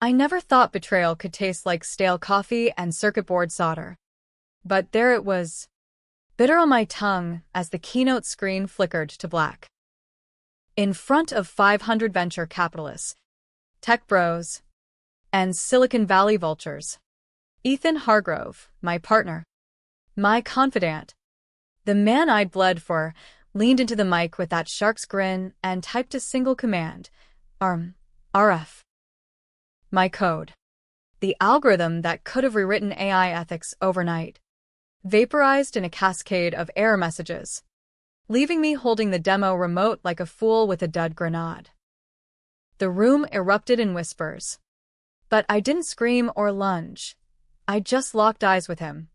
I never thought betrayal could taste like stale coffee and circuit board solder. But there it was, bitter on my tongue as the keynote screen flickered to black. In front of 500 venture capitalists, tech bros, and Silicon Valley vultures, Ethan Hargrove, my partner, my confidant, the man I'd bled for, leaned into the mic with that shark's grin and typed a single command, RF. My code. The algorithm that could have rewritten AI ethics overnight, vaporized in a cascade of error messages, leaving me holding the demo remote like a fool with a dud grenade. The room erupted in whispers. But I didn't scream or lunge. I just locked eyes with him.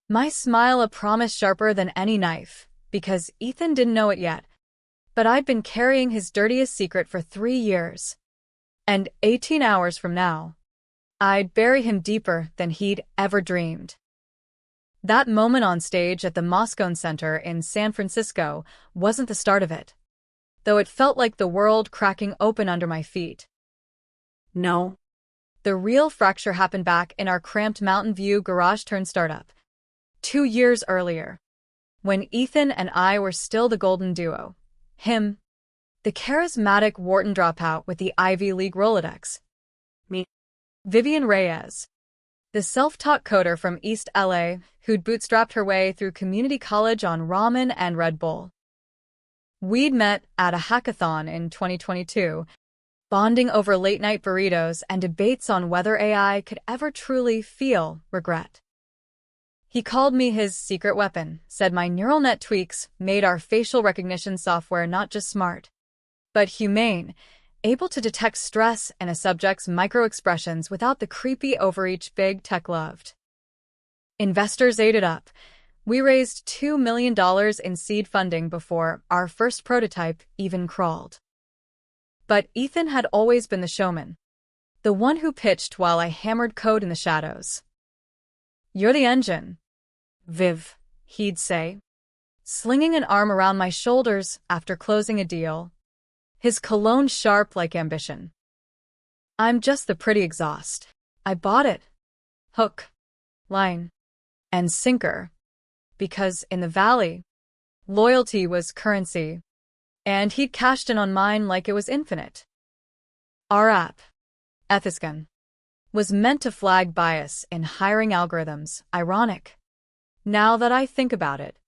My smile a promise sharper than any knife, because Ethan didn't know it yet. But I'd been carrying his dirtiest secret for 3 years. And 18 hours from now, I'd bury him deeper than he'd ever dreamed. That moment on stage at the Moscone Center in San Francisco wasn't the start of it, though it felt like the world cracking open under my feet. No. The real fracture happened back in our cramped Mountain View garage-turned-startup, 2 years earlier, when Ethan and I were still the golden duo. Him, the charismatic Wharton dropout with the Ivy League Rolodex. Me, Vivian Reyes, the self-taught coder from East LA who'd bootstrapped her way through community college on ramen and Red Bull. We'd met at a hackathon in 2022, bonding over late-night burritos and debates on whether AI could ever truly feel regret. He called me his secret weapon, said my neural net tweaks made our facial recognition software not just smart, but humane, able to detect stress in a subject's micro-expressions without the creepy overreach big tech loved. Investors ate it up. We raised $2 million in seed funding before our first prototype even crawled. But Ethan had always been the showman, the one who pitched while I hammered code in the shadows. "You're the engine, Viv," he'd say, slinging an arm around my shoulders after closing a deal, his cologne sharp like ambition. "I'm just the pretty exhaust. I bought it. Hook, line, and sinker. Because in the valley, loyalty was currency, and he'd cashed in on mine like it was infinite. Our app, Ethiscan, was meant to flag bias in hiring algorithms. Ironic, now that I think about it.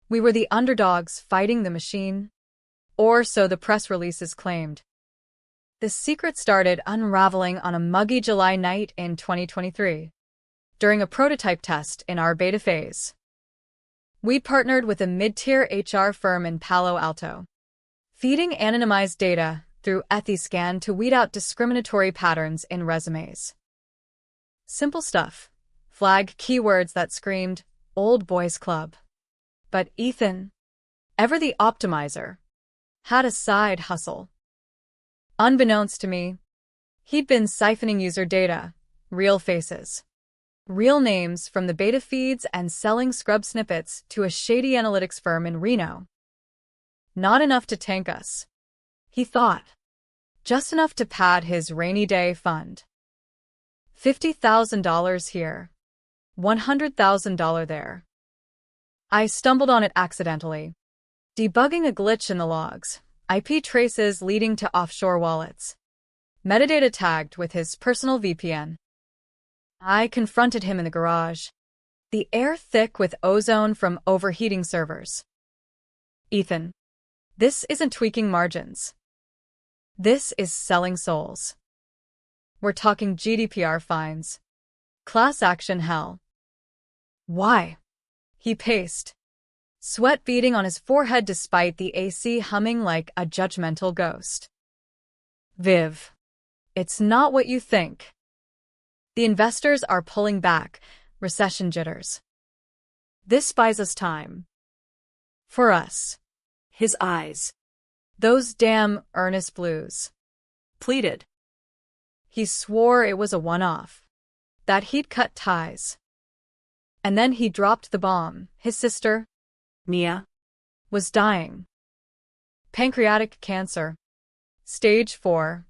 We were the underdogs fighting the machine, or so the press releases claimed. The secret started unraveling on a muggy July night in 2023, during a prototype test in our beta phase. We'd partnered with a mid-tier HR firm in Palo Alto, feeding anonymized data through Ethiscan to weed out discriminatory patterns in resumes. Simple stuff. Flag keywords that screamed, "Old Boys Club." But Ethan, ever the optimizer, had a side hustle. Unbeknownst to me, he'd been siphoning user data, real faces, real names from the beta feeds and selling scrub snippets to a shady analytics firm in Reno. Not enough to tank us, he thought. Just enough to pad his rainy day fund. $50,000 here, $100,000 there. I stumbled on it accidentally, debugging a glitch in the logs, IP traces leading to offshore wallets, metadata tagged with his personal VPN. I confronted him in the garage, the air thick with ozone from overheating servers. "Ethan, this isn't tweaking margins. This is selling souls. We're talking GDPR fines. Class action hell." "Why?" He paced, sweat beading on his forehead despite the AC humming like a judgmental ghost. "Viv, it's not what you think. The investors are pulling back, recession jitters. This buys us time. For us." His eyes, those damn earnest blues, pleaded. He swore it was a one-off, that he'd cut ties. And then he dropped the bomb. His sister, Mia, was dying. Pancreatic cancer. Stage 4.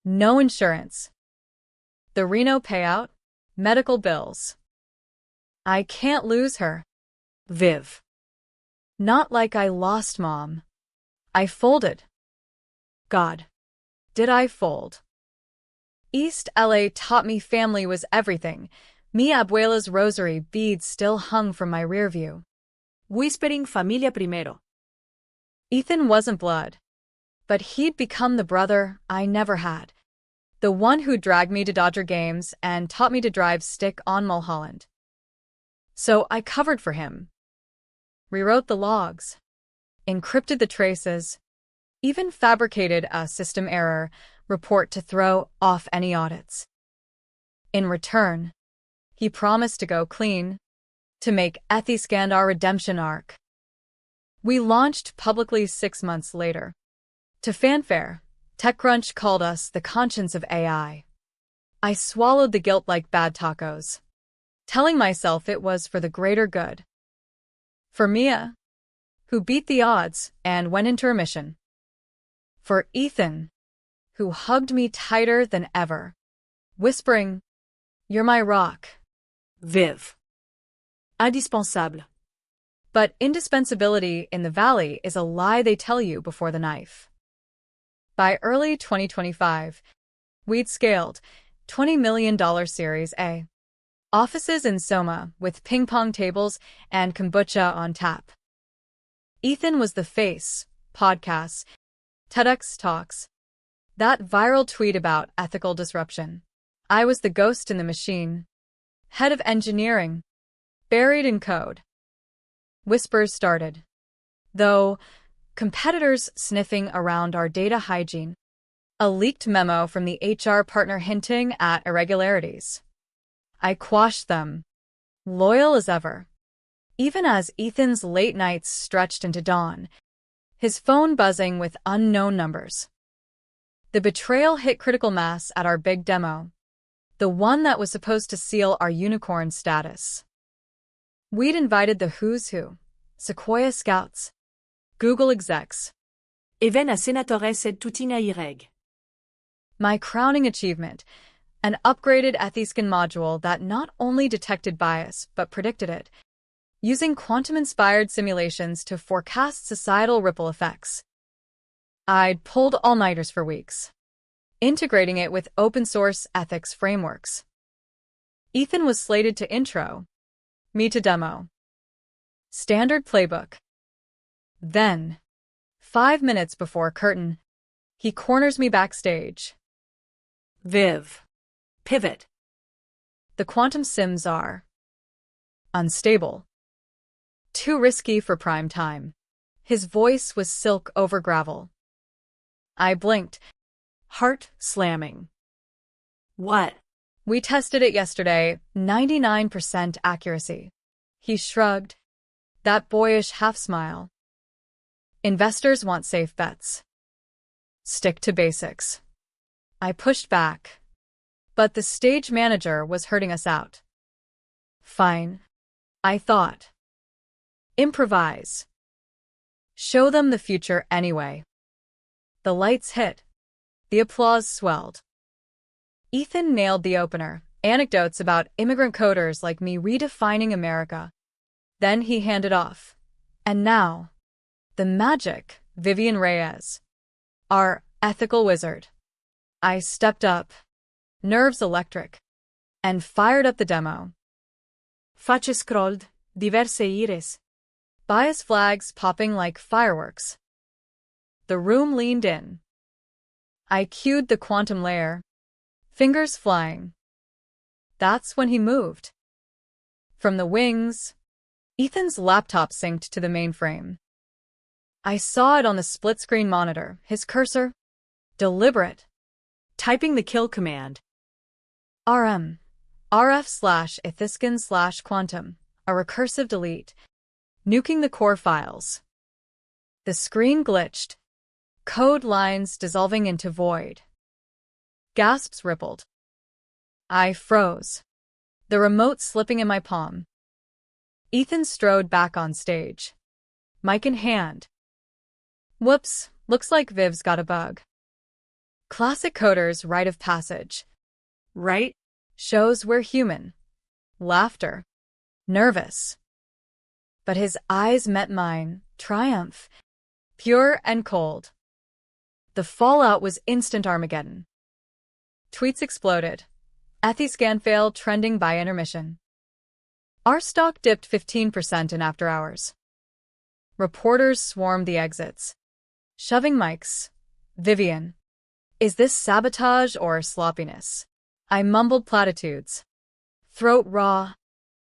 No insurance. The Reno payout? Medical bills. I can't lose her. Viv. Not like I lost Mom. I folded. God. Did I fold? East LA taught me family was everything. Mi abuela's rosary beads still hung from my rear view. Whispering familia primero. Ethan wasn't blood, but he'd become the brother I never had. The one who dragged me to Dodger games and taught me to drive stick on Mulholland. So I covered for him. Rewrote the logs. Encrypted the traces. Even fabricated a system error report to throw off any audits. In return, he promised to go clean, to make Ethyscand our redemption arc. We launched publicly 6 months later. To fanfare, TechCrunch called us the conscience of AI. I swallowed the guilt like bad tacos, telling myself it was for the greater good. For Mia, who beat the odds and went into remission. For Ethan, who hugged me tighter than ever, whispering, "You're my rock." Viv. Indispensable. But indispensability in the Valley is a lie they tell you before the knife. By early 2025, we'd scaled $20 million Series A. Offices in Soma with ping-pong tables and kombucha on tap. Ethan was the face, podcasts, TEDx talks, that viral tweet about ethical disruption. I was the ghost in the machine, head of engineering, buried in code. Whispers started, though, competitors sniffing around our data hygiene. A leaked memo from the HR partner hinting at irregularities. I quashed them, loyal as ever. Even as Ethan's late nights stretched into dawn, his phone buzzing with unknown numbers. The betrayal hit critical mass at our big demo, the one that was supposed to seal our unicorn status. We'd invited the who's who, Sequoia scouts, Google execs. Even a senatores et tutina ireg. My crowning achievement, an upgraded Ethyscan module that not only detected bias but predicted it, using quantum-inspired simulations to forecast societal ripple effects. I'd pulled all-nighters for weeks, integrating it with open-source ethics frameworks. Ethan was slated to intro, me to demo. Standard playbook. Then, 5 minutes before curtain, he corners me backstage. Viv. Pivot. The quantum sims are unstable. Too risky for prime time. His voice was silk over gravel. I blinked, heart slamming. What? We tested it yesterday, 99% accuracy. He shrugged, that boyish half-smile. Investors want safe bets. Stick to basics. I pushed back, but the stage manager was herding us out. Fine, I thought. Improvise. Show them the future anyway. The lights hit. The applause swelled. Ethan nailed the opener, anecdotes about immigrant coders like me redefining America. Then he handed off. And now, the magic, Vivian Reyes, our ethical wizard. I stepped up, nerves electric, and fired up the demo. Face scrolled, diverse iris. Bias flags popping like fireworks. The room leaned in. I cued the quantum layer, fingers flying. That's when he moved. From the wings, Ethan's laptop synced to the mainframe. I saw it on the split-screen monitor, his cursor, deliberate, Typing the kill command. RM, rf/ethyscan/quantum, a recursive delete, nuking the core files. The screen glitched, code lines dissolving into void. Gasps rippled. I froze, the remote slipping in my palm. Ethan strode back on stage, mic in hand. Whoops, looks like Viv's got a bug. Classic coders' rite of passage. Right? Shows we're human. Laughter. Nervous. But his eyes met mine, triumph. Pure and cold. The fallout was instant Armageddon. Tweets exploded. Ethiscan fail trending by intermission. Our stock dipped 15% in after hours. Reporters swarmed the exits. Shoving mics. Vivian. Is this sabotage or sloppiness? I mumbled platitudes. Throat raw.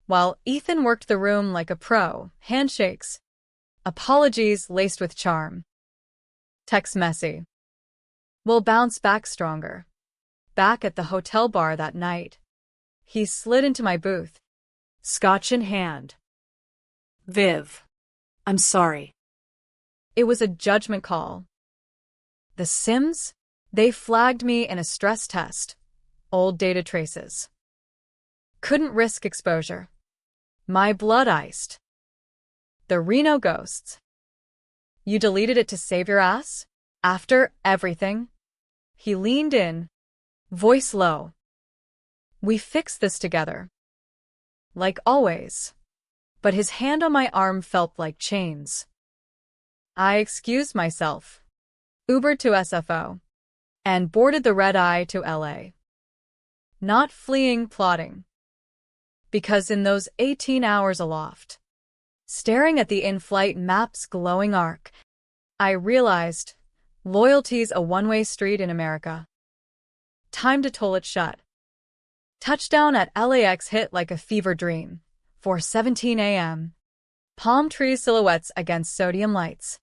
While Ethan worked the room like a pro, handshakes. Apologies laced with charm. Text messy. We'll bounce back stronger. Back at the hotel bar that night. He slid into my booth. Scotch in hand. Viv. I'm sorry. It was a judgment call. The Sims? They flagged me in a stress test. Old data traces. Couldn't risk exposure. My blood iced. The Reno ghosts. You deleted it to save your ass? After everything? He leaned in, voice low. We fixed this together. Like always. But his hand on my arm felt like chains. I excused myself, Ubered to SFO, and boarded the red-eye to LA. Not fleeing, plotting. Because in those 18 hours aloft, staring at the in-flight map's glowing arc, I realized loyalty's a one-way street in America. Time to toll it shut. Touchdown at LAX hit like a fever dream. 4:17 a.m. Palm tree silhouettes against sodium lights.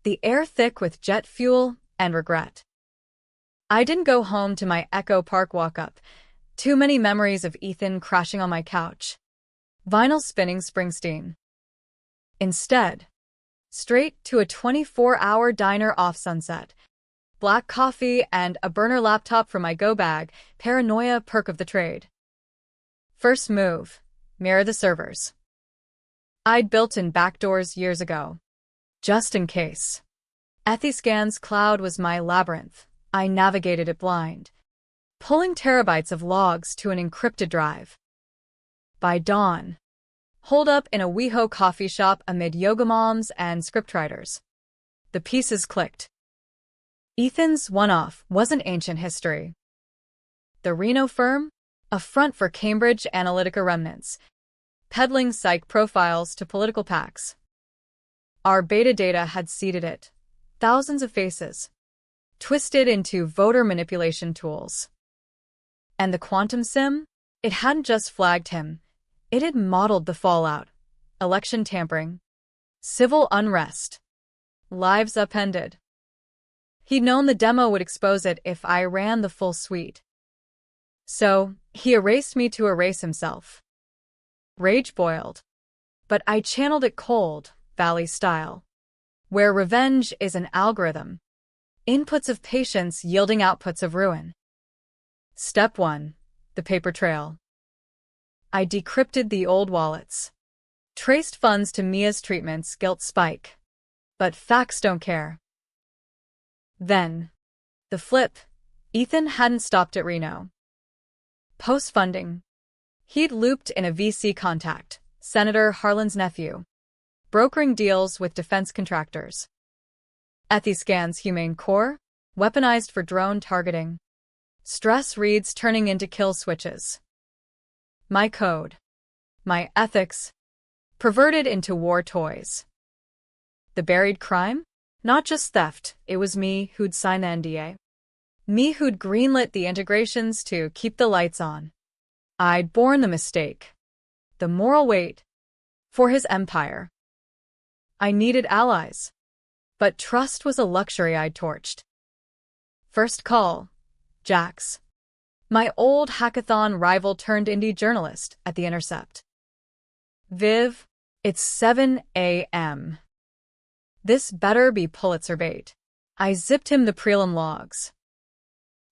The air thick with jet fuel and regret. I didn't go home to my Echo Park walk-up. Too many memories of Ethan crashing on my couch. Vinyl spinning Springsteen. Instead, straight to a 24-hour diner off Sunset. Black coffee and a burner laptop for my go bag, paranoia perk of the trade. First move, mirror the servers. I'd built in backdoors years ago. Just in case. Ethiscan's cloud was my labyrinth. I navigated it blind, pulling terabytes of logs to an encrypted drive. By dawn, holed up in a WeHo coffee shop amid yoga moms and scriptwriters. The pieces clicked. Ethan's one-off wasn't ancient history. The Reno firm? A front for Cambridge Analytica remnants, peddling psych profiles to political PACs. Our beta data had seeded it. Thousands of faces, twisted into voter manipulation tools. And the quantum sim? It hadn't just flagged him. It had modeled the fallout. Election tampering. Civil unrest. Lives upended. He'd known the demo would expose it if I ran the full suite. So, he erased me to erase himself. Rage boiled. But I channeled it cold, Valley style. Where revenge is an algorithm. Inputs of patience yielding outputs of ruin. Step 1. The paper trail. I decrypted the old wallets. Traced funds to Mia's treatment's guilt spike. But facts don't care. Then, the flip. Ethan hadn't stopped at Reno. Post-funding. He'd looped in a VC contact, Senator Harlan's nephew, brokering deals with defense contractors. Ethiscan's humane core, weaponized for drone targeting. Stress reads turning into kill switches. My code. My ethics. Perverted into war toys. The buried crime? Not just theft, it was me who'd signed the NDA. Me who'd greenlit the integrations to keep the lights on. I'd borne the mistake. The moral weight. For his empire. I needed allies. But trust was a luxury I'd torched. First call. Jax. My old hackathon rival turned indie journalist at The Intercept. Viv, it's 7 a.m. This better be Pulitzer bait. I zipped him the prelim logs.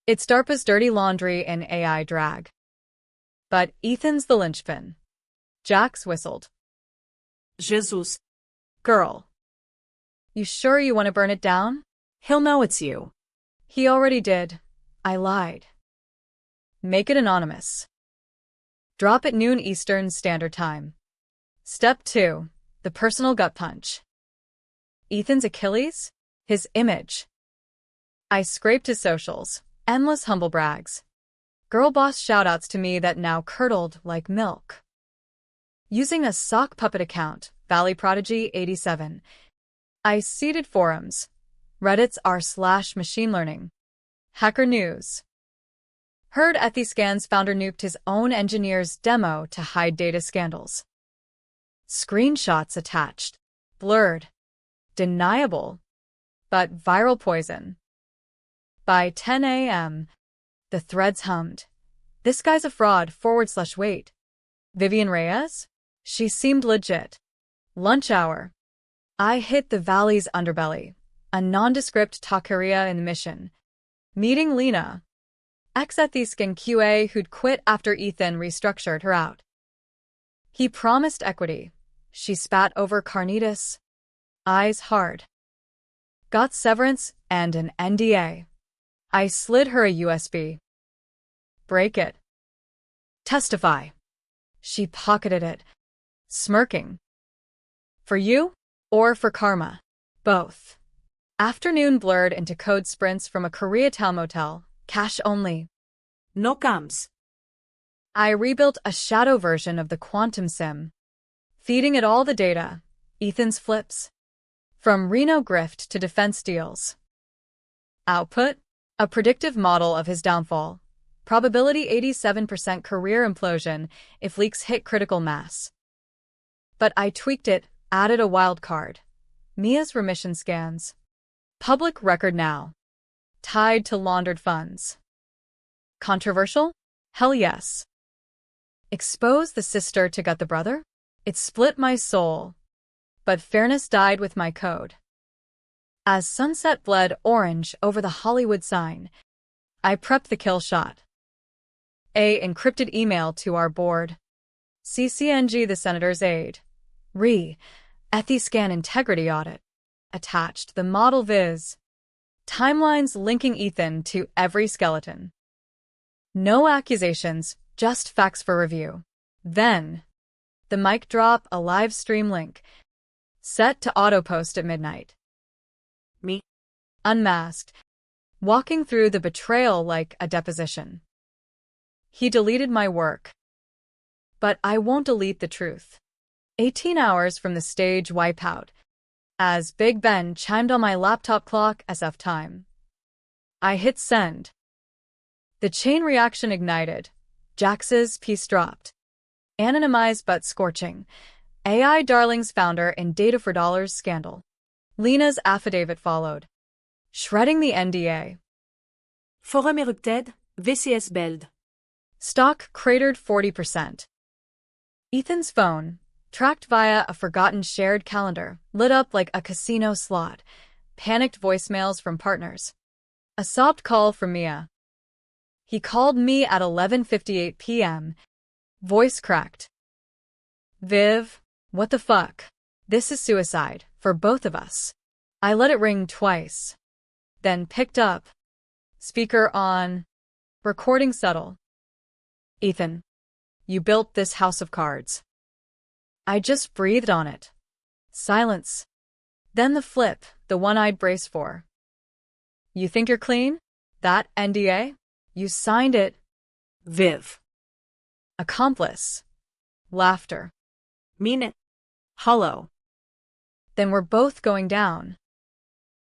It's DARPA's dirty laundry in AI drag. But Ethan's the linchpin. Jax whistled. Jesus. Girl. You sure you want to burn it down? He'll know it's you. He already did. I lied. Make it anonymous. Drop at noon Eastern Standard Time. Step 2. The personal gut punch. Ethan's Achilles? His image. I scraped his socials. Endless humble brags. Girl boss shoutouts to me that now curdled like milk. Using a sock puppet account, Valley Prodigy 87. I seeded forums. Reddit's r/machine learning. Hacker News. Heard Ethyscan's founder nuked his own engineer's demo to hide data scandals. Screenshots attached. Blurred. Deniable. But viral poison. By 10 a.m., the threads hummed. This guy's a fraud, /wait. Vivian Reyes? She seemed legit. Lunch hour. I hit the valley's underbelly. A nondescript taqueria in the Mission. Meeting Lena. Ex-Ethyscan QA who'd quit after Ethan restructured her out. He promised equity. She spat over carnitas. Eyes hard. Got severance and an NDA. I slid her a USB. Break it. Testify. She pocketed it, smirking. For you? Or for karma? Both. Afternoon blurred into code sprints from a Koreatown motel, cash only. No comes. I rebuilt a shadow version of the quantum sim, feeding it all the data, Ethan's flips. From Reno grift to defense deals. Output? A predictive model of his downfall. Probability 87% career implosion if leaks hit critical mass. But I tweaked it, added a wild card. Mia's remission scans. Public record now. Tied to laundered funds. Controversial? Hell yes. Expose the sister to gut the brother? It split my soul. But fairness died with my code. As sunset bled orange over the Hollywood sign, I prepped the kill shot. A encrypted email to our board. CCNG the senator's aide. Ethyscan integrity audit. Attached the model viz. Timelines linking Ethan to every skeleton. No accusations, just facts for review. Then, the mic drop, a live stream link. Set to auto-post at midnight. Me. Unmasked. Walking through the betrayal like a deposition. He deleted my work. But I won't delete the truth. 18 hours from the stage wipeout. As Big Ben chimed on my laptop clock SF time. I hit send. The chain reaction ignited. Jax's piece dropped. Anonymized but scorching. AI Darling's founder in Data for Dollars scandal. Lena's affidavit followed. Shredding the NDA. Forum erupted, VCS belled. Stock cratered 40%. Ethan's phone, tracked via a forgotten shared calendar, lit up like a casino slot. Panicked voicemails from partners. A sobbed call from Mia. He called me at 11:58 p.m. Voice cracked. Viv, what the fuck? This is suicide, for both of us. I let it ring twice. Then picked up. Speaker on. Recording subtle. Ethan, you built this house of cards. I just breathed on it. Silence. Then the flip, the one I'd brace for. You think you're clean? That NDA? You signed it. Viv. Accomplice. Laughter. Mean it. Hollow. Then we're both going down.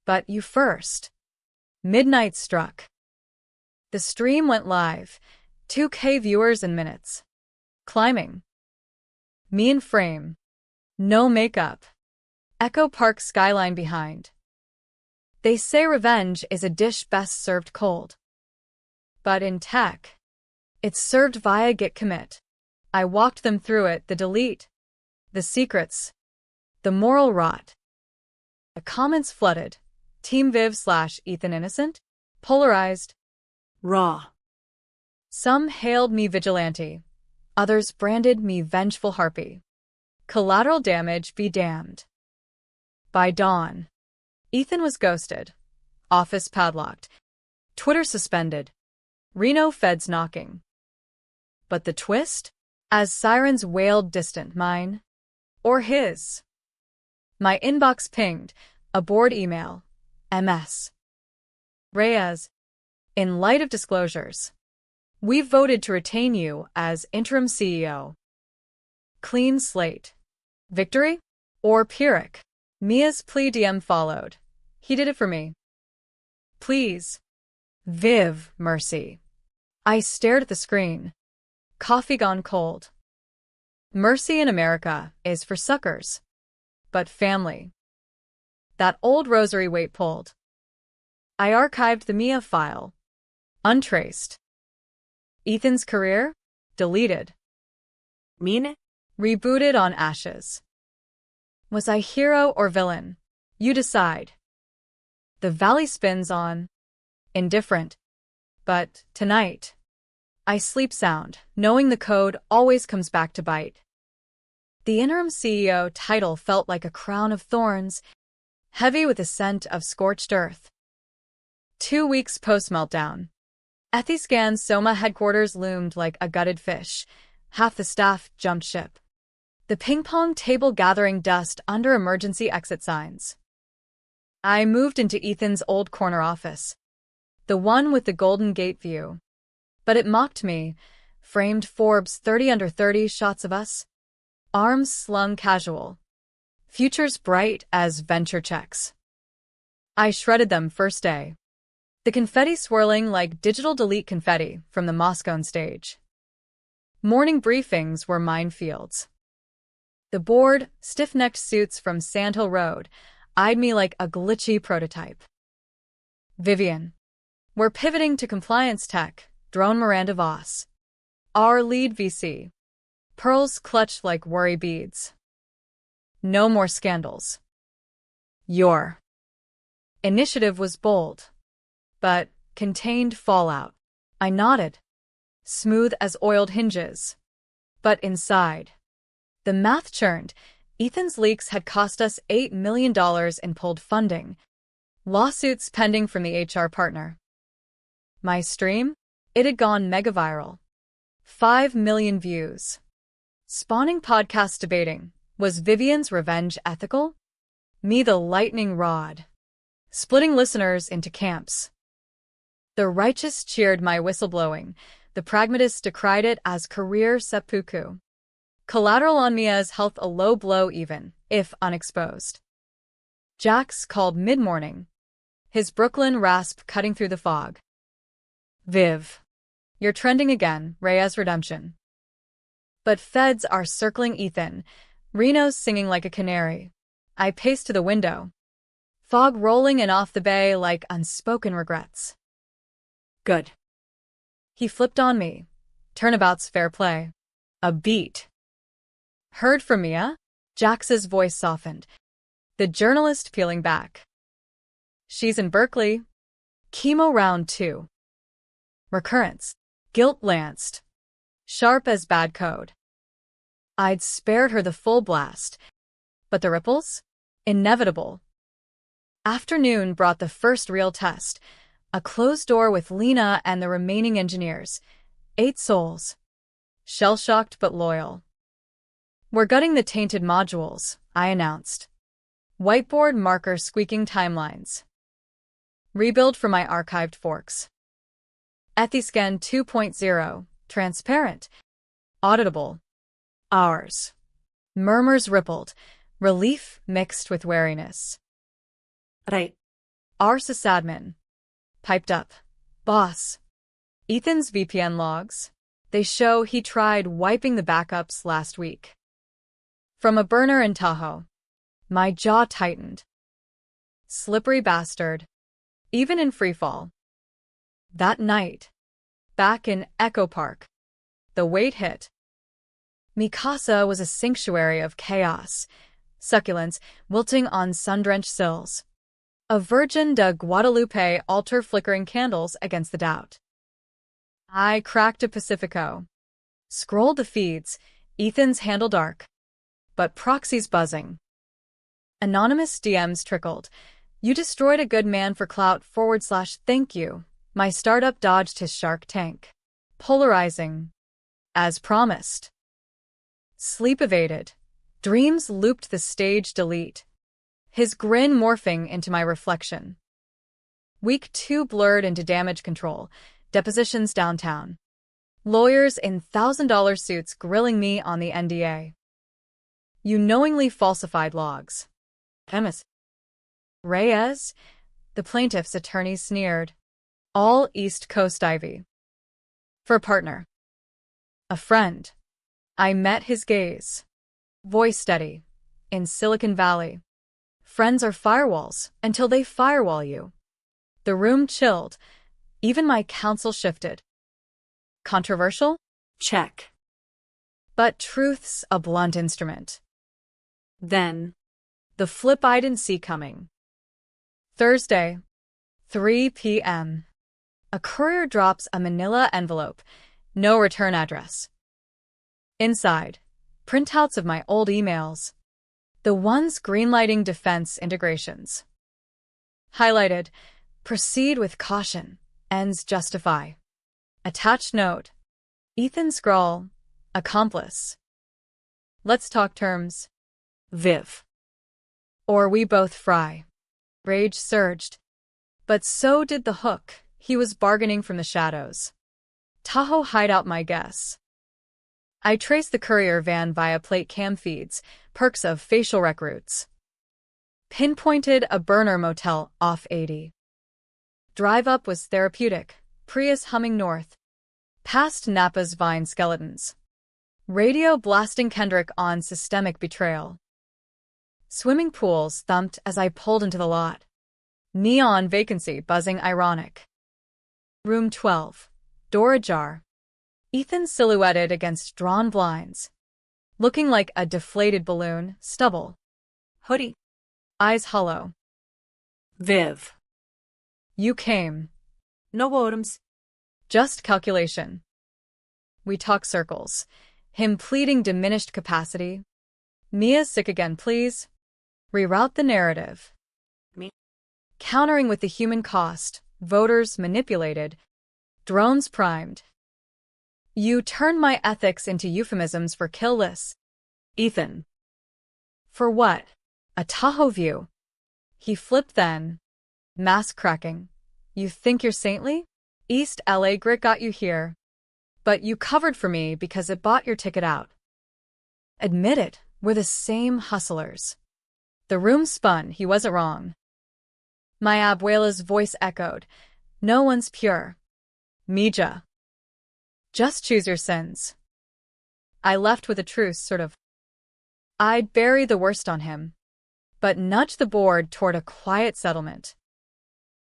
But you first. Midnight struck. The stream went live. 2K viewers in minutes. Climbing. Me in frame. No makeup. Echo Park skyline behind. They say revenge is a dish best served cold. But in tech, it's served via git commit. I walked them through it, the delete, the secrets, the moral rot. The comments flooded. Team Viv/Ethan innocent? Polarized. Raw. Some hailed me vigilante. Others branded me vengeful harpy. Collateral damage be damned. By dawn, Ethan was ghosted. Office padlocked. Twitter suspended. Reno feds knocking. But the twist? As sirens wailed distant mine, or his. My inbox pinged, a bored email, MS. Reyes, in light of disclosures, we've voted to retain you as interim CEO. Clean slate. Victory? Or Pyrrhic? Mia's plea DM followed. He did it for me. Please. Viv, mercy. I stared at the screen. Coffee gone cold. Mercy in America is for suckers. But family. That old rosary weight pulled. I archived the Mia file. Untraced. Ethan's career? Deleted. Mine? Rebooted on ashes. Was I hero or villain? You decide. The valley spins on. Indifferent. But tonight, I sleep sound, knowing the code always comes back to bite. The interim CEO title felt like a crown of thorns, heavy with the scent of scorched earth. 2 weeks post-meltdown. Ethiscan's Soma headquarters loomed like a gutted fish. Half the staff jumped ship. The ping-pong table gathering dust under emergency exit signs. I moved into Ethan's old corner office, the one with the Golden Gate view. But it mocked me, framed Forbes 30 under 30 shots of us. Arms slung casual. Futures bright as venture checks. I shredded them first day. The confetti swirling like digital delete confetti from the Moscow stage. Morning briefings were minefields. The bored, stiff-necked suits from Sandhill Road eyed me like a glitchy prototype. Vivian. We're pivoting to compliance tech, drone Miranda Voss. Our lead VC. Pearls clutched like worry beads. No more scandals. Your initiative was bold, but contained fallout. I nodded. Smooth as oiled hinges. But inside, the math churned. Ethan's leaks had cost us $8 million in pulled funding. Lawsuits pending from the HR partner. My stream? It had gone mega-viral. 5 million views. Spawning podcasts debating, was Vivian's revenge ethical? Me the lightning rod. Splitting listeners into camps. The righteous cheered my whistleblowing. The pragmatists decried it as career seppuku. Collateral on Mia's health a low blow even, if unexposed. Jax called mid-morning. His Brooklyn rasp cutting through the fog. Viv. You're trending again, Reyes redemption. But feds are circling Ethan. Reno's singing like a canary. I paced to the window. Fog rolling in off the bay like unspoken regrets. Good. He flipped on me. Turnabout's fair play. A beat. Heard from Mia? Jax's voice softened. The journalist peeling back. She's in Berkeley. Chemo round 2. Recurrence. Guilt lanced. Sharp as bad code. I'd spared her the full blast. But the ripples? Inevitable. Afternoon brought the first real test. A closed door with Lena and the remaining engineers. 8 souls. Shell-shocked but loyal. We're gutting the tainted modules, I announced. Whiteboard marker squeaking timelines. Rebuild from my archived forks. Ethiscan 2.0, transparent. Auditable. Ours. Murmurs rippled, relief mixed with wariness. Right. Our sysadmin. Piped up. Boss. Ethan's VPN logs. They show he tried wiping the backups last week. From a burner in Tahoe. My jaw tightened. Slippery bastard. Even in freefall. That night. Back in Echo Park. The weight hit. Mikasa was a sanctuary of chaos. Succulents wilting on sun-drenched sills. A Virgin de Guadalupe altar flickering candles against the doubt. I cracked a Pacifico. Scrolled the feeds, Ethan's handle dark. But proxies buzzing. Anonymous DMs trickled. You destroyed a good man for clout / thank you. My startup dodged his Shark Tank. Polarizing. As promised. Sleep evaded. Dreams looped the stage delete. His grin morphing into my reflection. Week 2 blurred into damage control. Depositions downtown. Lawyers in $1,000 suits grilling me on the NDA. You knowingly falsified logs. Emis. Reyes? The plaintiff's attorney sneered. All East Coast Ivy. For partner. A friend. I met his gaze. Voice steady. In Silicon Valley. Friends are firewalls until they firewall you. The room chilled. Even my counsel shifted. Controversial? Check. But truth's a blunt instrument. Then. The flip I didn't see coming. Thursday, 3 p.m. A courier drops a manila envelope. No return address. Inside, printouts of my old emails. The ones greenlighting defense integrations. Highlighted, proceed with caution, ends justify. Attached note, Ethan Scrawl, accomplice. Let's talk terms. Viv. Or we both fry. Rage surged. But so did the hook. He was bargaining from the shadows. Tahoe hideout my guess. I traced the courier van via plate cam feeds, perks of facial rec routes. Pinpointed a burner motel off 80. Drive up was therapeutic, Prius humming north. Past Napa's vine skeletons. Radio blasting Kendrick on systemic betrayal. Swimming pools thumped as I pulled into the lot. Neon vacancy buzzing ironic. Room 12. Door ajar. Ethan silhouetted against drawn blinds. Looking like a deflated balloon, stubble. Hoodie. Eyes hollow. Viv. You came. No items. Just calculation. We talk circles. Him pleading diminished capacity. Mia sick again, please. Reroute the narrative. Me. Countering with the human cost. Voters manipulated. Drones primed. You turn my ethics into euphemisms for kill lists. Ethan. For what? A Tahoe view. He flipped then. Mask cracking. You think you're saintly? East LA grit got you here. But you covered for me because it bought your ticket out. Admit it, we're the same hustlers. The room spun, he wasn't wrong. My abuela's voice echoed. No one's pure. Mija. Just choose your sins. I left with a truce, sort of. I'd bury the worst on him, but nudge the board toward a quiet settlement.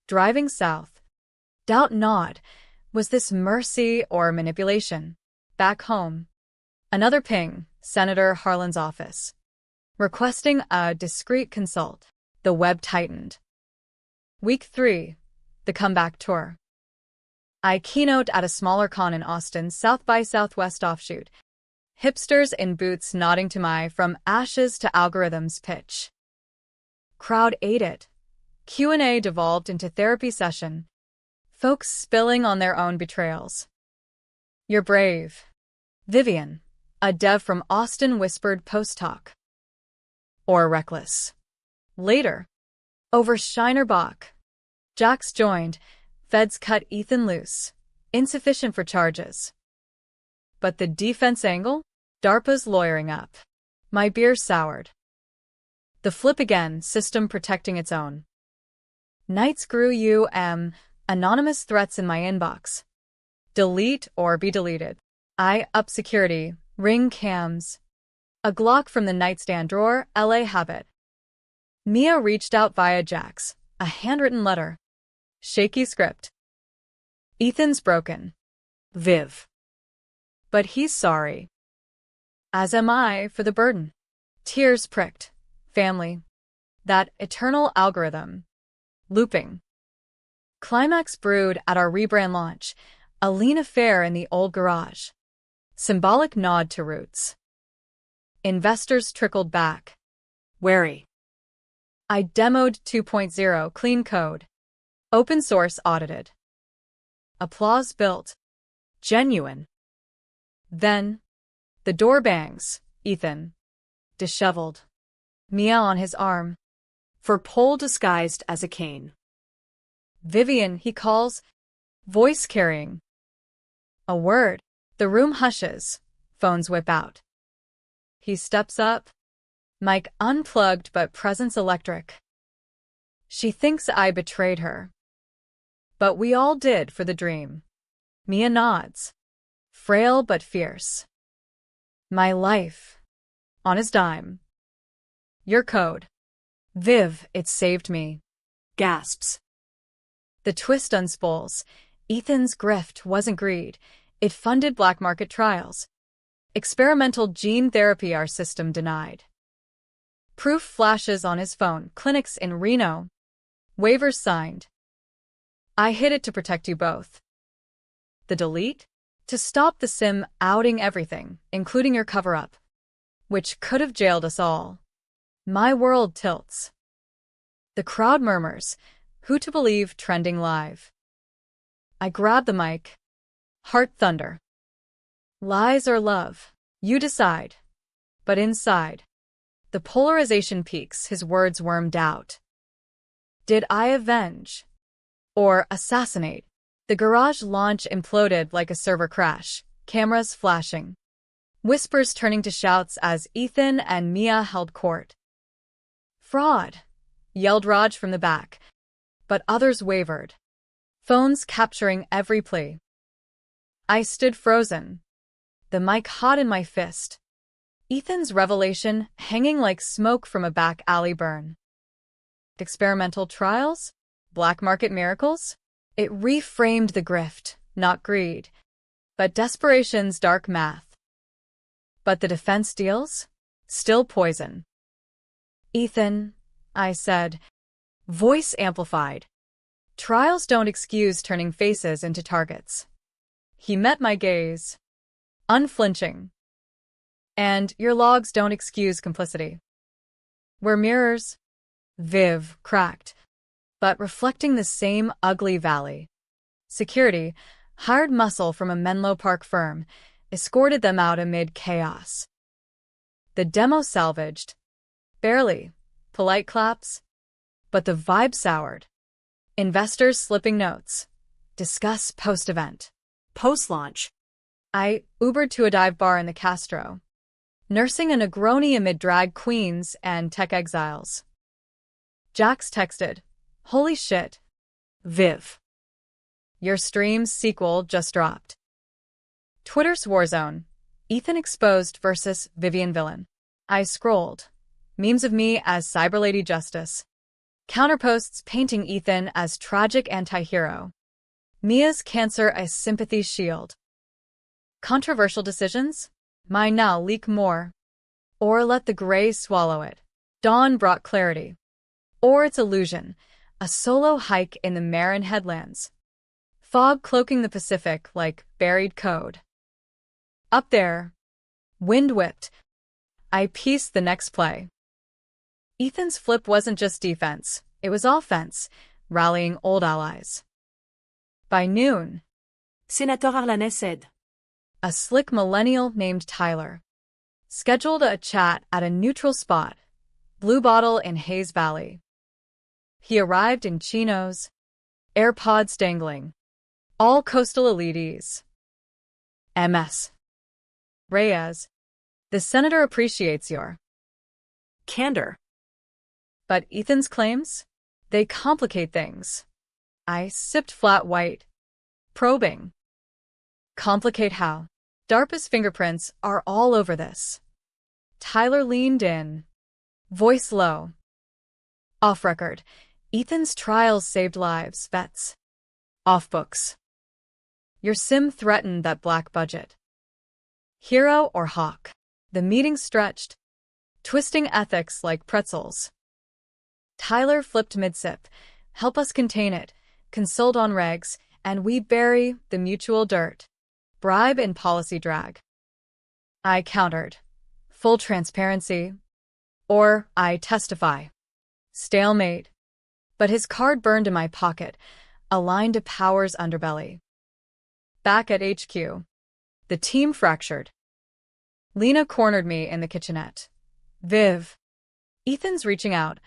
Driving south. Doubt not, was this mercy or manipulation? Back home. Another ping, Senator Harlan's office. Requesting a discreet consult. The web tightened. Week 3. The comeback tour. I keynote at a smaller con in Austin, South by Southwest offshoot. Hipsters in boots nodding to my from ashes to algorithms pitch. Crowd ate it. Q&A devolved into therapy session. Folks spilling on their own betrayals. You're brave. Vivian, a dev from Austin whispered post-talk. Or reckless. Later. Over Shinerbach. Jax joined. Feds cut Ethan loose. Insufficient for charges. But the defense angle? DARPA's lawyering up. My beer soured. The flip again, system protecting its own. Nights grew anonymous threats in my inbox. Delete or be deleted. I up security, ring cams. A Glock from the nightstand drawer, LA habit. Mia reached out via Jax, a handwritten letter. Shaky script. Ethan's broken. Viv. But he's sorry. As am I for the burden. Tears pricked. Family. That eternal algorithm. Looping. Climax brewed at our rebrand launch. A lean affair in the old garage. Symbolic nod to roots. Investors trickled back. Wary. I demoed 2.0 clean code. Open source audited. Applause built. Genuine. Then, the door bangs. Ethan. Disheveled. Mia on his arm. For pole disguised as a cane. Vivian, he calls. Voice carrying. A word. The room hushes. Phones whip out. He steps up. Mic unplugged but presence electric. She thinks I betrayed her. But we all did for the dream. Mia nods. Frail but fierce. My life. On his dime. Your code. Viv, it saved me. Gasps. The twist unspools. Ethan's grift wasn't greed. It funded black market trials. Experimental gene therapy our system denied. Proof flashes on his phone. Clinics in Reno. Waivers signed. I hid it to protect you both. The delete? To stop the sim outing everything, including your cover-up. Which could have jailed us all. My world tilts. The crowd murmurs. Who to believe trending live. I grab the mic. Heart thunder. Lies or love, you decide. But inside, the polarization peaks, his words worm doubt. Did I avenge? Or assassinate? The garage launch imploded like a server crash, cameras flashing. Whispers turning to shouts as Ethan and Mia held court. Fraud, yelled Raj from the back. But others wavered. Phones capturing every plea. I stood frozen. The mic hot in my fist. Ethan's revelation hanging like smoke from a back alley burn. Experimental trials? Black market miracles? It reframed the grift, not greed, but desperation's dark math. But the defense deals? Still poison. Ethan, I said, voice amplified. Trials don't excuse turning faces into targets. He met my gaze, unflinching. And your logs don't excuse complicity. We're mirrors, Viv cracked, but reflecting the same ugly valley. Security, hired muscle from a Menlo Park firm, escorted them out amid chaos. The demo salvaged. Barely. Polite claps. But the vibe soured. Investors slipping notes. Discuss post-event. Post-launch. I Ubered to a dive bar in the Castro, nursing a Negroni amid drag queens and tech exiles. Jax texted, holy shit. Viv. Your stream's sequel just dropped. Twitter's Warzone. Ethan exposed versus Vivian villain. I scrolled. Memes of me as Cyberlady Justice. Counterposts painting Ethan as tragic anti-hero. Mia's cancer a sympathy shield. Controversial decisions? Mine now leak more. Or let the gray swallow it. Dawn brought clarity. Or its illusion, a solo hike in the Marin headlands. Fog cloaking the Pacific like buried code. Up there, wind whipped. I pieced the next play. Ethan's flip wasn't just defense, it was offense, rallying old allies. By noon, Senator Arlanez said, a slick millennial named Tyler scheduled a chat at a neutral spot, Blue Bottle in Hayes Valley. He arrived in chinos, AirPods dangling, all coastal elites. MS. Reyes, the senator appreciates your candor. But Ethan's claims? They complicate things. I sipped flat white. Probing. Complicate how? DARPA's fingerprints are all over this. Tyler leaned in. Voice low. Off record. Ethan's trials saved lives, vets. Off books. Your sim threatened that black budget. Hero or hawk? The meeting stretched, twisting ethics like pretzels. Tyler flipped mid-sip. Help us contain it. Consult on regs, and we bury the mutual dirt. Bribe and policy drag. I countered. Full transparency. Or I testify. Stalemate. But his card burned in my pocket, aligned to power's underbelly. Back at HQ. The team fractured. Lena cornered me in the kitchenette. Viv. Ethan's reaching out,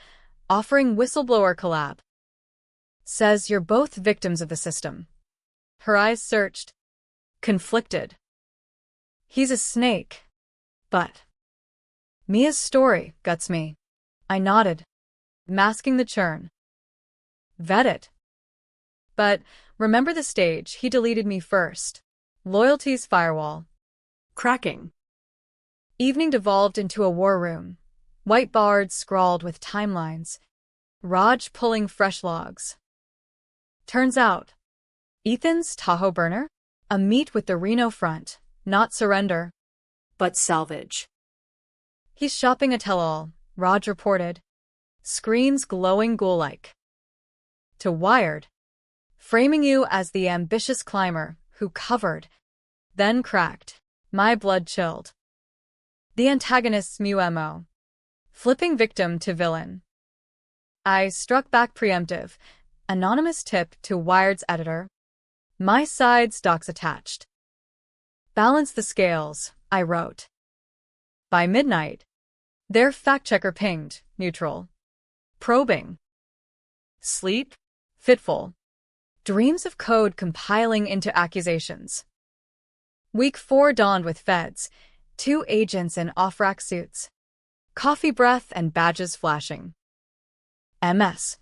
offering whistleblower collab. Says you're both victims of the system. Her eyes searched. Conflicted. He's a snake. But Mia's story guts me. I nodded, masking the churn. Vet it. But remember the stage, he deleted me first. Loyalty's firewall. Cracking. Evening devolved into a war room. Whiteboards scrawled with timelines. Raj pulling fresh logs. Turns out, Ethan's Tahoe burner? A meet with the Reno front, not surrender. But salvage. He's shopping a tell-all, Raj reported. Screens glowing ghoul-like. To Wired. Framing you as the ambitious climber who covered, then cracked. My blood chilled. The antagonist's MO. Flipping victim to villain. I struck back preemptive. Anonymous tip to Wired's editor. My side's docs attached. Balance the scales, I wrote. By midnight, their fact-checker pinged, neutral. Probing. Sleep? Fitful. Dreams of code compiling into accusations. Week 4 dawned with feds, 2 agents in off-rack suits. Coffee breath and badges flashing. MS.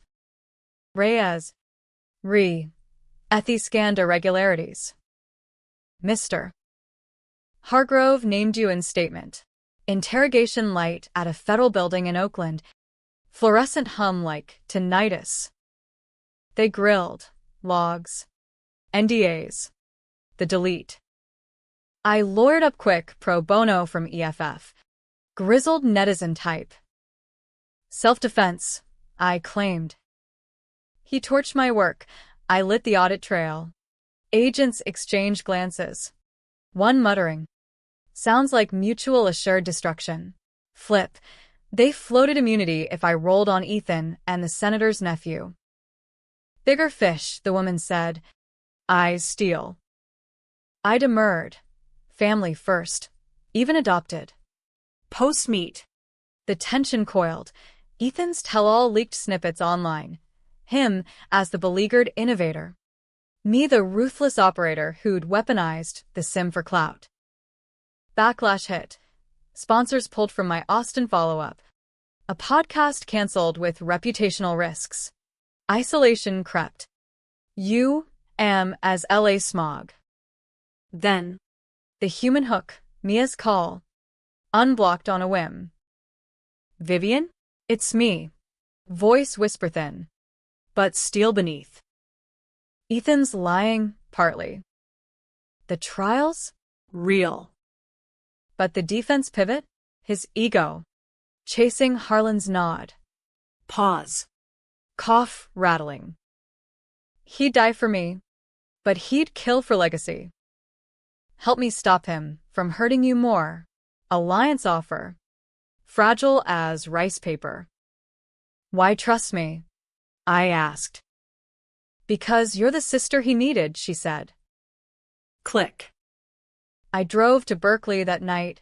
Reyes. Ethy scanned irregularities. Mr. Hargrove named you in statement. Interrogation light at a federal building in Oakland. Fluorescent hum like tinnitus. They grilled. Logs. NDAs. The delete. I lawyered up quick pro bono from EFF. Grizzled netizen type. Self-defense, I claimed. He torched my work. I lit the audit trail. Agents exchanged glances. One muttering. Sounds like mutual assured destruction. Flip. They floated immunity if I rolled on Ethan and the senator's nephew. Bigger fish, the woman said. Eyes steel. I demurred. Family first. Even adopted. Post-meet. The tension coiled. Ethan's tell-all leaked snippets online. Him as the beleaguered innovator. Me the ruthless operator who'd weaponized the sim for clout. Backlash hit. Sponsors pulled from my Austin follow-up. A podcast canceled with reputational risks. Isolation crept. As LA smog. Then. The human hook, Mia's call. Unblocked on a whim. Vivian? It's me. Voice whisper thin. But steel beneath. Ethan's lying, partly. The trials? Real. But the defense pivot? His ego. Chasing Harlan's nod. Pause. Cough rattling. He'd die for me, but he'd kill for legacy. Help me stop him from hurting you more. Alliance offer. Fragile as rice paper. Why trust me? I asked. Because you're the sister he needed, she said. Click. I drove to Berkeley that night.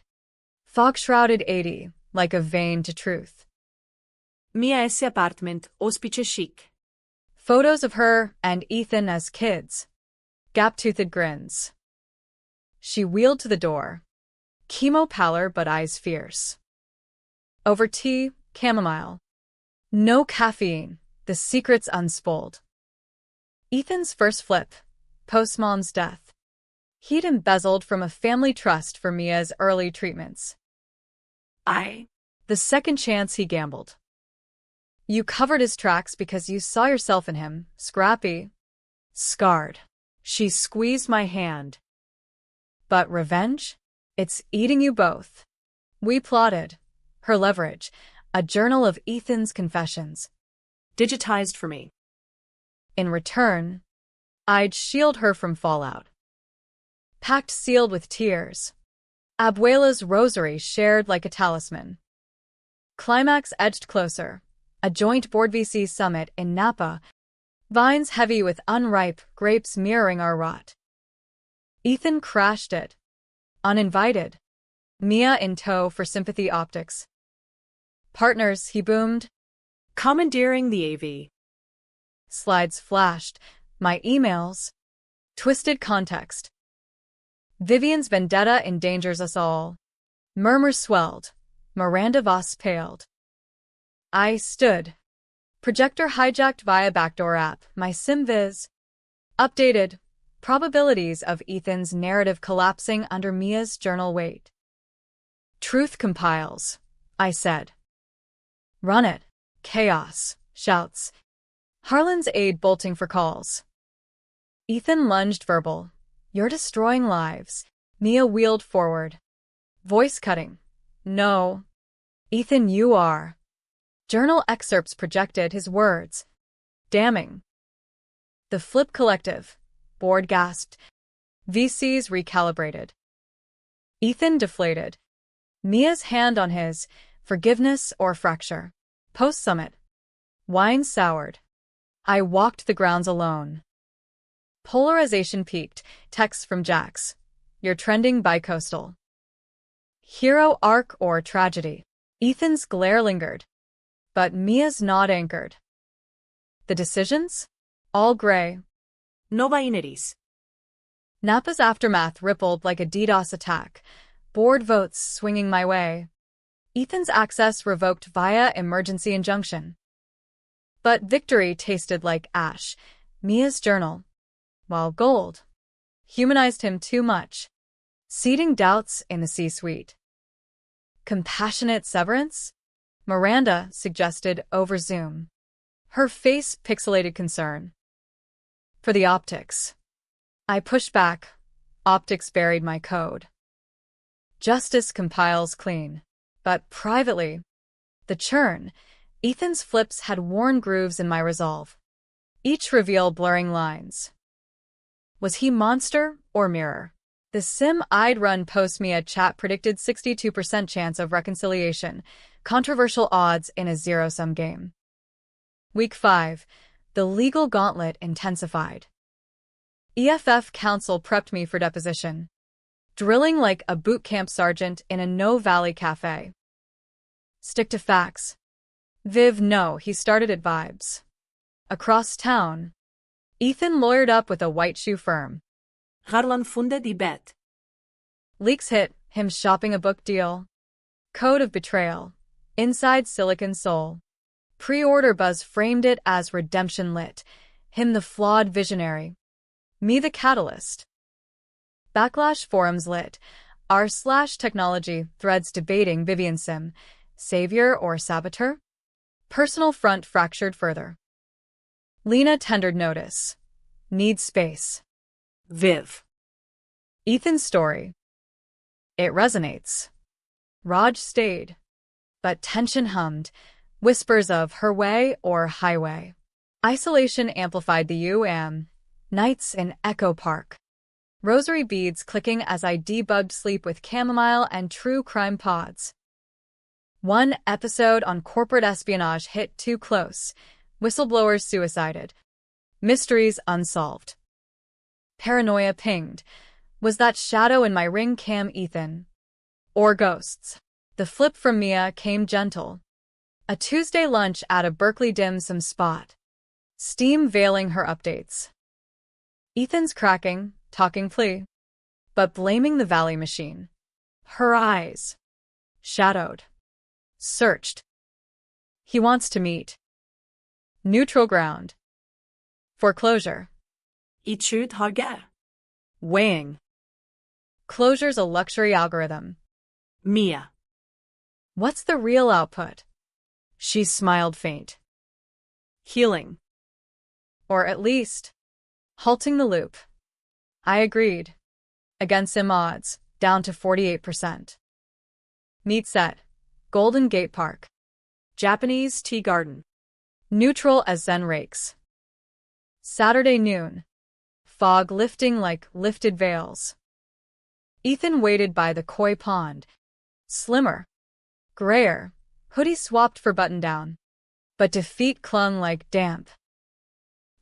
Fog-shrouded 80, like a vein to truth. Mia esse apartment, ospice chic. Photos of her and Ethan as kids. Gap-toothed grins. She wheeled to the door. Chemo pallor but eyes fierce. Over tea, chamomile. No caffeine, the secrets unspooled. Ethan's first flip, post-mom's death. He'd embezzled from a family trust for Mia's early treatments. The second chance he gambled. You covered his tracks because you saw yourself in him, scrappy. Scarred. She squeezed my hand. But revenge? It's eating you both. We plotted. Her leverage, a journal of Ethan's confessions. Digitized for me. In return, I'd shield her from fallout. Pact sealed with tears. Abuela's rosary shared like a talisman. Climax edged closer. A joint board VC summit in Napa. Vines heavy with unripe grapes mirroring our rot. Ethan crashed it. Uninvited. Mia in tow for sympathy optics. Partners, he boomed. Commandeering the AV. Slides flashed. My emails. Twisted context. Vivian's vendetta endangers us all. Murmurs swelled. Miranda Voss paled. I stood. Projector hijacked via backdoor app. My SimViz. Updated. Probabilities of Ethan's narrative collapsing under Mia's journal weight. Truth compiles, I said. Run it. Chaos. Shouts. Harlan's aide bolting for calls. Ethan lunged verbal. You're destroying lives. Mia wheeled forward. Voice cutting. No. Ethan, you are. Journal excerpts projected his words. Damning. The Flip Collective. Board gasped. VCs recalibrated. Ethan deflated. Mia's hand on his. Forgiveness or fracture. Post-summit. Wine soured. I walked the grounds alone. Polarization peaked. Texts from Jax. You're trending bicoastal. Hero arc or tragedy. Ethan's glare lingered. But Mia's not anchored. The decisions? All gray. No binaries. Napa's aftermath rippled like a DDoS attack. Board votes swinging my way. Ethan's access revoked via emergency injunction. But victory tasted like ash. Mia's journal, while gold, humanized him too much, seeding doubts in the C-suite. Compassionate severance? Miranda suggested over Zoom. Her face pixelated concern. For the optics. I pushed back. Optics buried my code. Justice compiles clean. But privately, the churn, Ethan's flips had worn grooves in my resolve. Each reveal blurring lines. Was he monster or mirror? The sim I'd run post-Mia chat predicted 62% chance of reconciliation, controversial odds in a zero-sum game. Week 5. The legal gauntlet intensified. EFF counsel prepped me for deposition. Drilling like a boot camp sergeant in a No Valley cafe. Stick to facts. Viv, no, he started at vibes. Across town. Ethan lawyered up with a white shoe firm. Harlan funde di bet. Leaks hit, him shopping a book deal. Code of betrayal. Inside Silicon Soul. Pre-order buzz framed it as redemption lit. Him the flawed visionary. Me the catalyst. Backlash forums lit. r/technology threads debating Vivian Sim. Savior or saboteur? Personal front fractured further. Lena tendered notice. Needs space. Viv. Ethan's story. It resonates. Raj stayed. But tension hummed. Whispers of her way or highway. Isolation amplified the nights in Echo Park. Rosary beads clicking as I debugged sleep with chamomile and true crime pods. One episode on corporate espionage hit too close. Whistleblowers suicided. Mysteries unsolved. Paranoia pinged. Was that shadow in my ring cam Ethan? Or ghosts? The flip from Mia came gentle. A Tuesday lunch at a Berkeley dim sum spot. Steam veiling her updates. Ethan's cracking, talking plea. But blaming the Valley machine. Her eyes. Shadowed. Searched. He wants to meet. Neutral ground. Foreclosure. Ichut harge. Weighing. Closure's a luxury algorithm. Mia. What's the real output? She smiled faint. Healing. Or at least, halting the loop. I agreed. Against sim odds, down to 48%. Meet set. Golden Gate Park. Japanese tea garden. Neutral as Zen rakes. Saturday noon. Fog lifting like lifted veils. Ethan waited by the koi pond. Slimmer. Grayer. Hoodie swapped for button-down. But defeat clung like damp.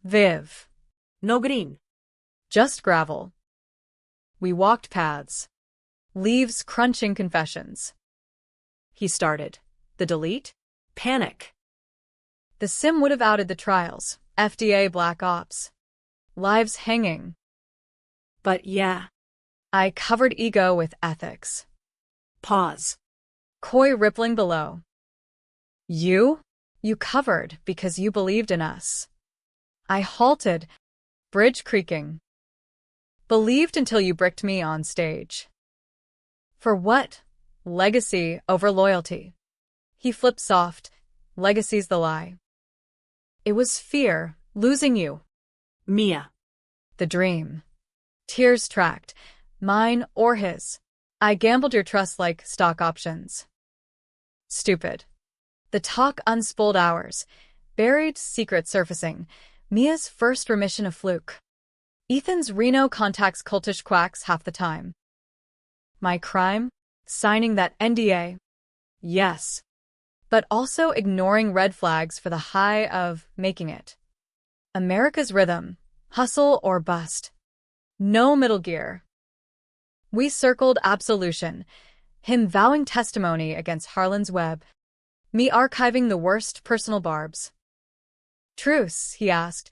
Viv. No green. Just gravel. We walked paths. leaves crunching confessions. He started. The delete? Panic. The sim would have outed the trials, FDA Black Ops. Lives hanging. But yeah. I covered ego with ethics. Pause. Koi rippling below. You? You covered because you believed in us. I halted, bridge creaking. Believed until you bricked me on stage. For what? Legacy over loyalty. He flipped soft. Legacy's the lie. It was fear, losing you. Mia. The dream. Tears tracked, mine or his. I gambled your trust like stock options. Stupid. The talk unspooled hours. Buried secret surfacing. Mia's first remission of fluke. Ethan's Reno contacts cultish quacks half the time. My crime? Signing that NDA. Yes. But also ignoring red flags for the high of making it. America's rhythm. Hustle or bust. No middle gear. We circled absolution. Him vowing testimony against Harlan's web. Me archiving the worst personal barbs. Truce, he asked.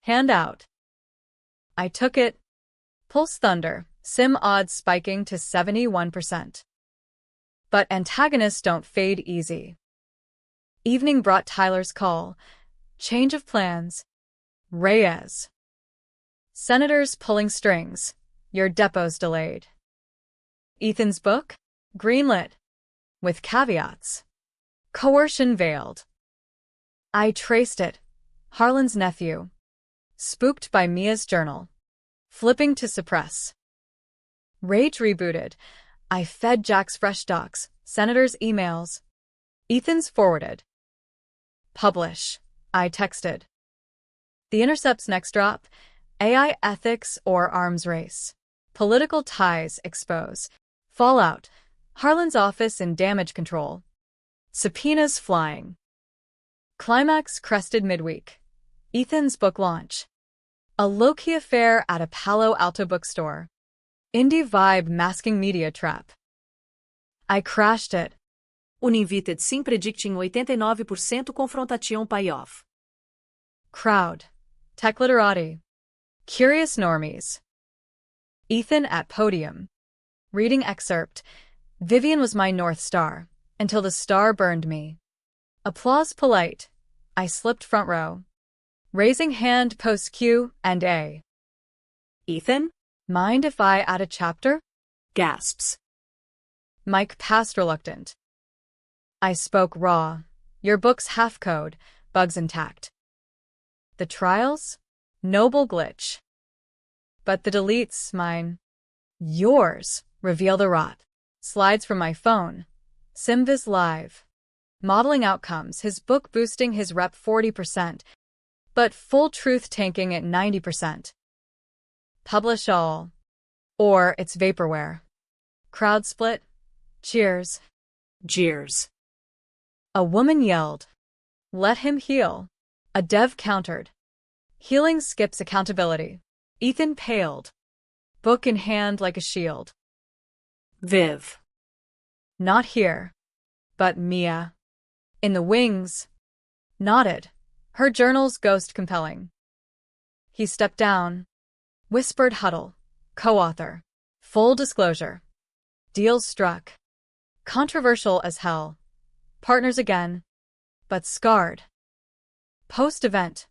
Hand out. I took it. Pulse thunder, sim odds spiking to 71%. But antagonists don't fade easy. Evening brought Tyler's call. Change of plans. Reyes. Senators pulling strings. Your depot's delayed. Ethan's book? Greenlit. With caveats. Coercion veiled. I traced it. Harlan's nephew. Spooked by Mia's journal. Flipping to suppress. Rage rebooted. I fed Jack's fresh docs, Senator's emails. Ethan's forwarded. Publish. I texted. The Intercept's next drop. AI ethics or arms race. Political ties expose. Fallout. Harlan's office in damage control. Subpoenas flying. Climax crested midweek. Ethan's book launch. A low-key affair at a Palo Alto bookstore. Indie vibe masking media trap. I crashed it. Uninvited sim predicting 89% confrontation payoff. Crowd. Tech literati. Curious normies. Ethan at podium. Reading excerpt. Vivian was my North Star, until the star burned me. Applause polite. I slipped front row. Raising hand post Q and A. Ethan? Mind if I add a chapter? Gasps. Mike passed reluctant. I spoke raw. Your book's half code, bugs intact. The trials? Noble glitch. But the deletes, mine. Yours, reveal the rot. Slides from my phone. Simviz live. Modeling outcomes, his book boosting his rep 40%, but full truth tanking at 90%. Publish all. Or it's vaporware. Crowd split. Cheers. Jeers. A woman yelled. Let him heal. A dev countered. Healing skips accountability. Ethan paled. Book in hand like a shield. Viv. Not here. But Mia. In the wings. Nodded. Her journal's ghost compelling. He stepped down. Whispered huddle. Co-author. Full disclosure. Deals struck. Controversial as hell. Partners again. But scarred. Post-event.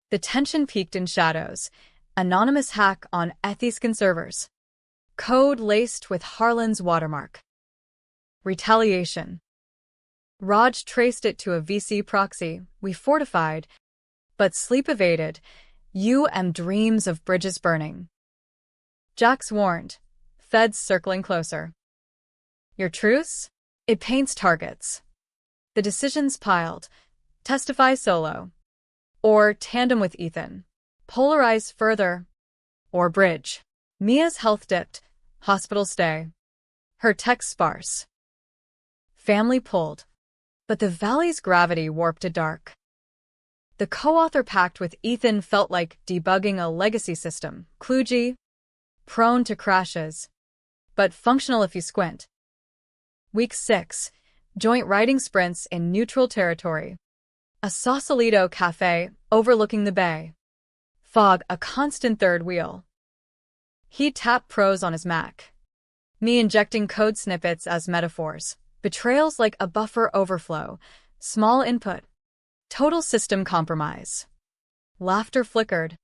The tension peaked in shadows. Anonymous hack on Ethiscan servers. Code laced with Harlan's watermark. Retaliation. Raj traced it to a VC proxy we fortified, but sleep evaded. Dreams of bridges burning. Jax warned. Feds circling closer. Your truce? It paints targets. The decisions piled. Testify solo. Or tandem with Ethan. Polarize further. Or bridge. Mia's health dipped. Hospital stay. Her text sparse. Family pulled. But the valley's gravity warped to dark. The co-author pact with Ethan felt like debugging a legacy system, kludgy, prone to crashes. but functional if you squint. Week 6. Joint riding sprints in neutral territory. A Sausalito cafe overlooking the bay. Fog, a constant third wheel. He tapped pros on his Mac. Me injecting code snippets as metaphors. Betrayals like a buffer overflow. Small input. Total system compromise. Laughter flickered.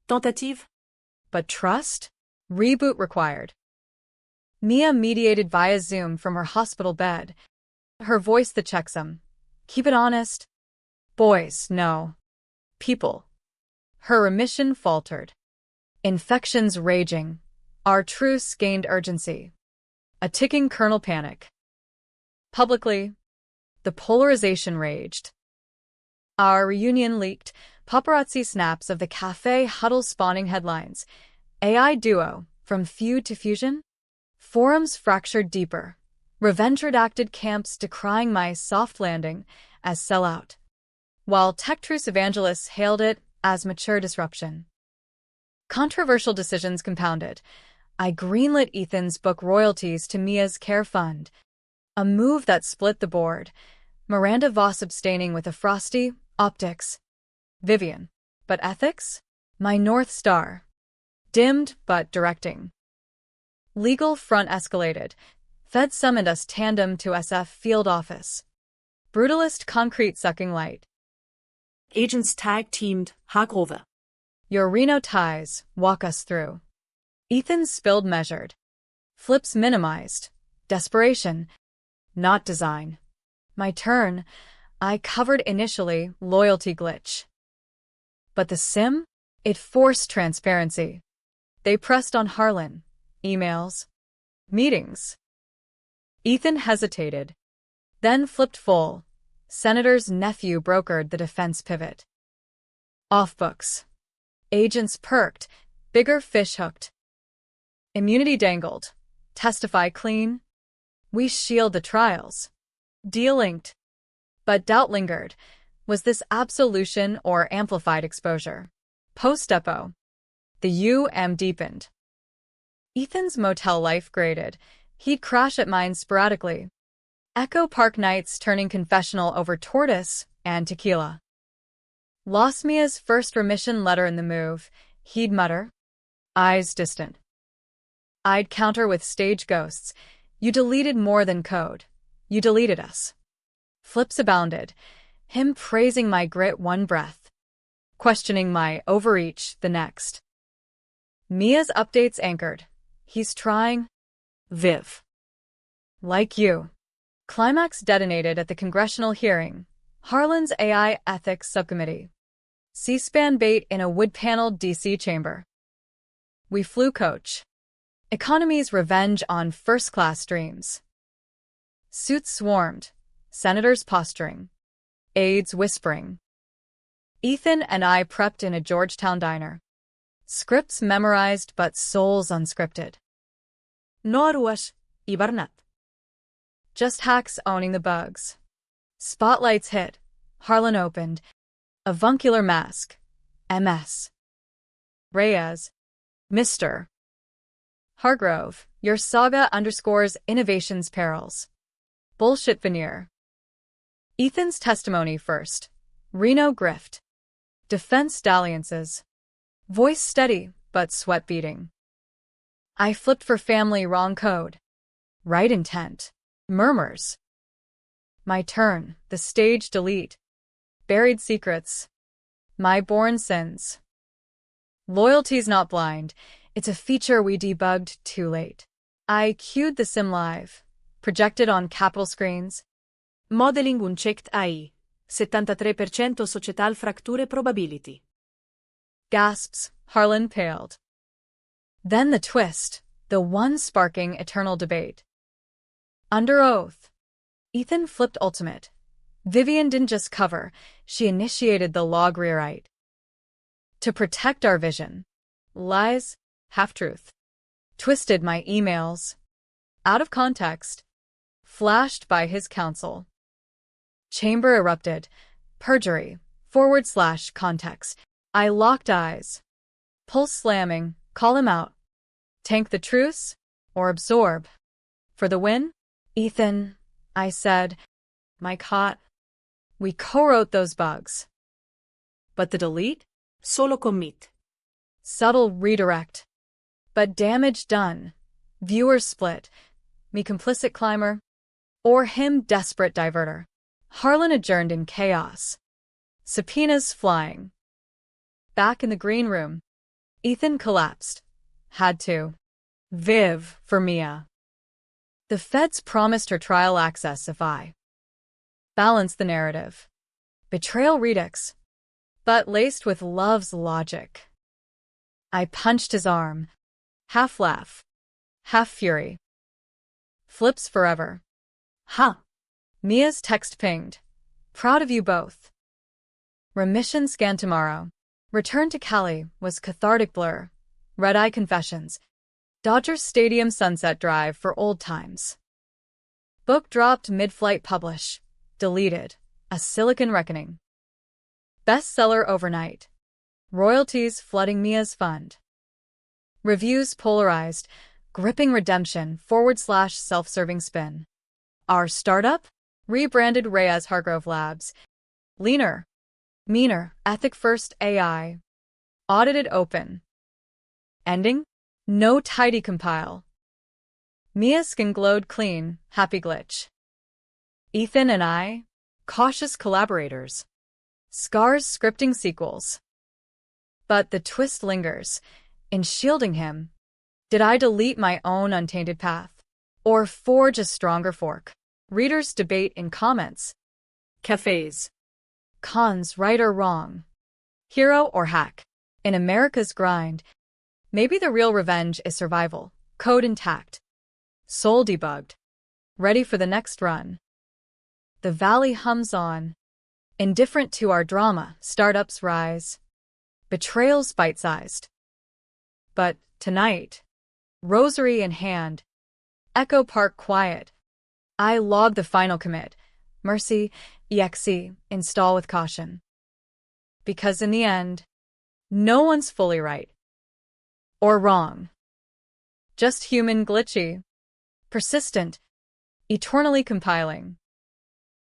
Tentative. But trust? Reboot required. Mia mediated via Zoom from her hospital bed. Her voice the checksum. Keep it honest. Boys, no. People. Her remission faltered. Infections raging. Our truce gained urgency. A ticking kernel panic. Publicly, the polarization raged. Our reunion leaked. Paparazzi snaps of the cafe huddle spawning headlines. AI duo, from feud to fusion? Forums fractured deeper. Revenge-redacted camps decrying my soft landing as sellout, while tech truce evangelists hailed it as mature disruption. Controversial decisions compounded. I greenlit Ethan's book royalties to Mia's care fund, a move that split the board. Miranda Voss abstaining with a frosty optics. Vivian. But ethics? My North Star. Dimmed but directing. Legal front escalated. Fed summoned us tandem to SF field office. Brutalist concrete sucking light. Agents tag-teamed, Hagover. Your Reno ties, walk us through. Ethan's spilled measured. Flips minimized. Desperation. Not design. My turn. I covered initially, loyalty glitch. But the sim? It forced transparency. They pressed on Harlan. Emails. Meetings. Ethan hesitated. Then flipped full. Senator's nephew brokered the defense pivot. Off books. Agents perked. Bigger fish hooked. Immunity dangled. Testify clean. We shield the trials. Deal linked. But doubt lingered. Was this absolution or amplified exposure? Post-depo. The UM deepened. Ethan's motel life graded. He'd crash at mine sporadically. Echo Park nights turning confessional over tortoise and tequila. Lost Mia's first remission letter in the move. He'd mutter. Eyes distant. I'd counter with stage ghosts. You deleted more than code. You deleted us. Flips abounded. Him praising my grit one breath. Questioning my overreach the next. Mia's updates anchored. He's trying. Viv. Like you. Climax detonated at the congressional hearing. Harlan's AI Ethics Subcommittee. C-SPAN bait in a wood-paneled D.C. chamber. We flew coach. Economy's revenge on first-class dreams. Suits swarmed. Senators posturing. Aides whispering. Ethan and I prepped in a Georgetown diner. Scripts memorized but souls unscripted. Norwash, Ibarnat. Just hacks owning the bugs. Spotlights hit. Harlan opened. Avuncular mask. MS. Reyes. Mr. Hargrove, your saga underscores innovation's perils. Bullshit veneer. Ethan's testimony first. Reno grift. Defense dalliances. Voice steady, but sweat beating. I flipped for family wrong code. Right intent. Murmurs. My turn, the stage delete. Buried secrets. My born sins. Loyalty's not blind. It's a feature we debugged too late. I cued the sim live. Projected on capital screens. Modeling unchecked AI. 73% societal fracture probability. Gasps, Harlan paled. Then the twist, the one sparking eternal debate. Under oath. Ethan flipped ultimate. Vivian didn't just cover, she initiated the log rewrite. To protect our vision. Lies, half-truth. Twisted my emails. Out of context. Flashed by his counsel. Chamber erupted. Perjury, / context. I locked eyes. Pulse slamming, call him out. Tank the truce? or absorb. For the win? Ethan, I said, Mike hot. We co-wrote those bugs. But the delete? Solo commit. Subtle redirect. But damage done. Viewers split. Me complicit climber. Or him desperate diverter. Harlan adjourned in chaos. Subpoenas flying. Back in the green room. Ethan collapsed. Had to. Viv for Mia. The feds promised her trial access if I balanced the narrative. Betrayal redux, but laced with love's logic. I punched his arm. Half laugh. Half fury. Flips forever. Ha! Mia's text pinged. Proud of you both. Remission scan tomorrow. Return to Cali was cathartic blur. Red-eye confessions. Dodger Stadium Sunset Drive for old times. Book dropped mid-flight publish. Deleted. A Silicon Reckoning. Bestseller overnight. Royalties flooding Mia's fund. Reviews polarized. Gripping redemption / self-serving spin. Our startup? Rebranded Reyes Hargrove Labs. Leaner. Meaner. Ethic-first AI. Audited open. Ending? No tidy compile. Mia's skin glowed clean, happy glitch. Ethan and I, cautious collaborators. Scars scripting sequels. But the twist lingers. In shielding him, did I delete my own untainted path? Or forge a stronger fork? Readers debate in comments. Cafes. Cons, right or wrong. Hero or hack. In America's grind, maybe the real revenge is survival, code intact. Soul debugged. Ready for the next run. The valley hums on. Indifferent to our drama, startups rise. Betrayals bite-sized. But tonight, rosary in hand, Echo Park quiet. I log the final commit. Mercy, exe, install with caution. Because in the end, no one's fully right. Or wrong. Just human glitchy. Persistent. Eternally compiling.